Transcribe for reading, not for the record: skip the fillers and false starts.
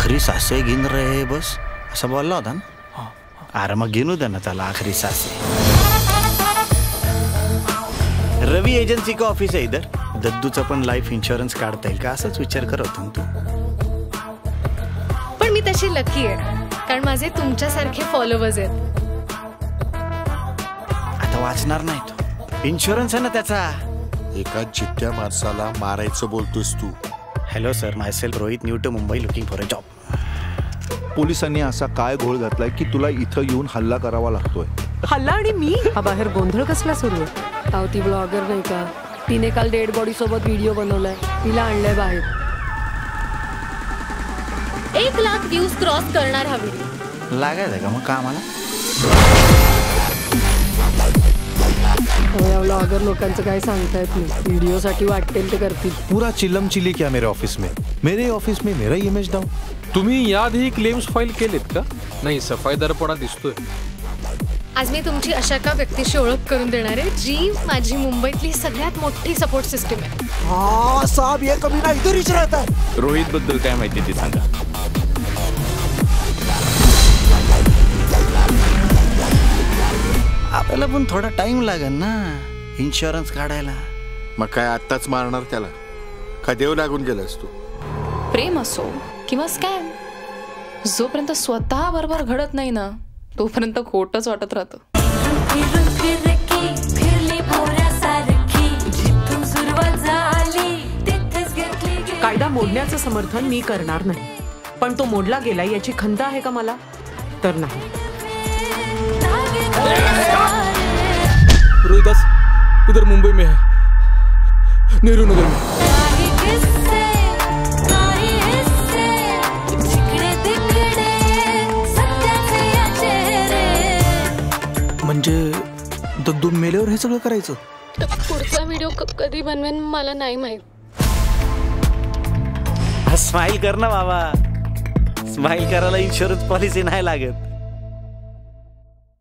आखरी सासे घेऊन रे बस असं बोलला होता ना. अरे मग घेऊन द्या ना त्याला आखरी सासे. रवि एजन्सी का ऑफिस आहे इधर. दद्दूचं पण लाईफ इन्शुरन्स काढता येईल का असंच विचार करत होतो तू. पण मी तशी लकी आहे कारण माझे तुमच्यासारखे फॉलोवर्स आहेत. आता वाचणार नाही तो. इन्शुरन्स आहे ना त्याचा. एका जिद्द्या माणसाला मारायचं बोलतोस तू. Hello sir, myself Rohit, new to Mumbai, looking for a job. पोलिसांनी असा काय घोळ घातलाय की तुला इथं येऊन हल्ला करावा लागतोय. हल्ला आणि मी हा बाहेर गोंधळ कसला सुरू आहे. ती ब्लॉगर नाही का, तिने काल डेड बॉडी सोबत व्हिडिओ बनवलाय, तिला आणलंय बाहेर. 1 लाख व्ह्यूज क्रॉस करणार हा व्हिडिओ. लागायचं का मग कामाला. या ब्लॉगर लोकांचं काय सांगता येत नाही. व्हिडिओसाठी वाटेल ते करतील. पूरा चिल्लम चिल्ली क्या मेरे ऑफिस में. मेरे ऑफिस में मेरा इमेज डाउन. तुम्ही याआधी क्लेम्स फाईल केलेत का. नाही सफाईदारपणा दिसतोय. आज मी तुमची अशा एका व्यक्तीशी ओळख करून देणार आहे जी माझी मुंबईतली सगळ्यात मोठी सपोर्ट सिस्टीम आहे. हाँ साहब, ये कभी ना इधर ही रहता है. रोहित बद्दल काय माहिती ते सांगा. आपल्याला पण थोडा टाइम लागेल ना इन्शुरन्स काढायला. मग काय आत्ताच मारणार त्याला का देव लागून गेलास तू. प्रेम असो किंवा स्कॅम, जोपर्यंत स्वतः बरोबर घडत नाही ना तोपर्यंत खोटच वाटत राहतं. कायदा मोडण्याचं समर्थन मी करणार नाही, पण तो मोडला गेला याची खंत आहे का मला, तर नाही. रोहिदास इधर मुंबई में है, नेहरू नगर में. म्हणजे दद्दू मेल्यावर हे सगळं करायचं. पुढचा व्हिडिओ कधी बनवेन मला नाही माहित. स्माइल कर ना बाबा. स्माइल करायला इन्शुरन्स पॉलिसी नाही लागत.